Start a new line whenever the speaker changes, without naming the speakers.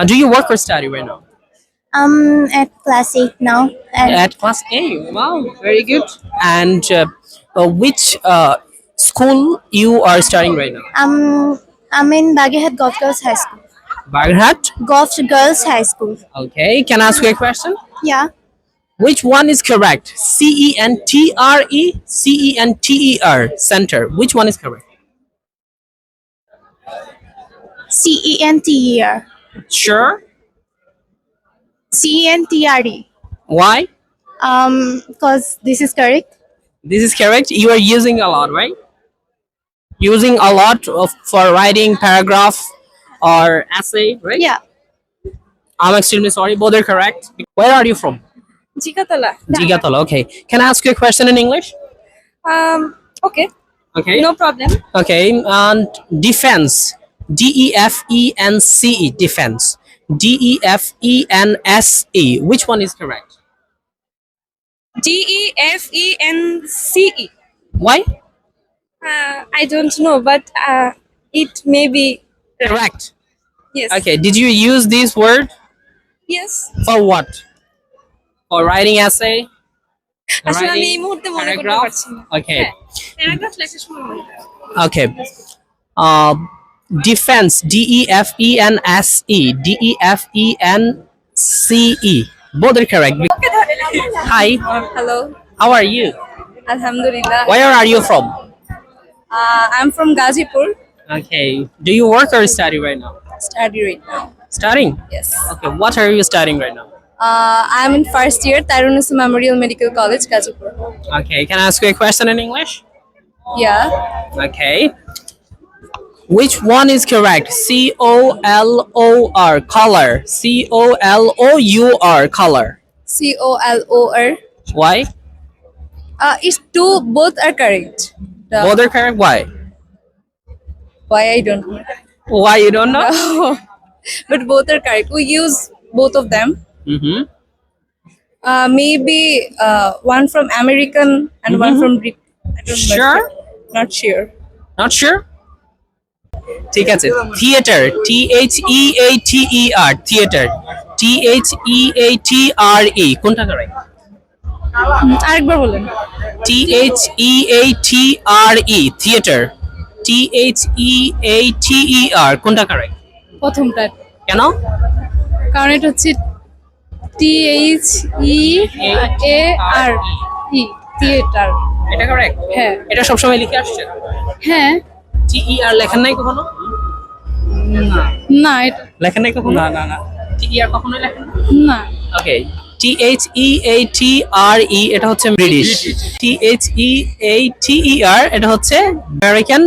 Do you work or study right now?
At class 8 now. And
At class A. Wow, very good. And which school you are studying right now?
I'm in Baghehat Golf Girls High School.
Baghat.
Golf Girls High School.
Okay. Can I ask you a question?
Yeah.
Which one is correct? CENTRE, CENTER, center. Which one is correct?
CENTER.
Sure.
CENTRE.
Why?
Because this is correct.
This is correct. You are using a lot, right? Using a lot for writing paragraph or essay, right?
Yeah.
I'm extremely sorry. Both are correct. Where are you from?
Jikatala.
Jigatala. Okay. Can I ask you a question in English?
Okay,
Okay.
no problem.
Okay. And defense. DEFENCE. Defense. DEFENSE. Which one is correct?
DEFENCE.
Why?
I don't know, but it may be
Correct.
yes.
Okay. Did you use this word
Yes.
for what? For writing essay?
আসলে আমি এই
Writing
মুহূর্তে মনে করতে
paragraph?
পারছি না।
Okay.
Paragraph লেখার সময় মনে পড়ে।
Okay. Defense. DEFENSE. DEFENCE. Both are correct. Hi.
Hello.
How are you?
Alhamdulillah.
Where are you from?
I'm from Gazipur.
Okay. Do you work or study right now?
Study right now.
Studying.
Yes.
Okay. What are you studying right now?
I'm in first year, Tyrone Memorial Medical College, Gazipur.
Okay. Can I ask you a question in English?
Yeah.
Okay. Which one is correct? COLOR. Color. COLOUR. Color.
COLOR.
Why?
It's two, both are correct.
Both are correct. Why?
Why I don't know.
Why you don't know?
But both are correct. We use both of them.
Mm-hmm.
Maybe one from American and one from Greek. I don't know.
Sure?
Not sure.
Not sure? ঠিক আছে theatre THEATER theatre THEATRE কোনটা correct
আরেকবার বলেন।
THEATRE theatre THEATER কোনটা correct
প্রথমটা
কেন
কারণ এটা হচ্ছে THEAR থিয়েটার।
এটা কারেক্ট
হ্যাঁ
এটা সবসময় লিখে আসছে
হ্যাঁ
TER লেখেন নাই কখনো
না এটা
লেখেন নাই কখনো না TER কখনোই লেখেন না
না
ওকে THEATRE এটা হচ্ছে ব্রিটিশ THEATER এটা হচ্ছে আমেরিকান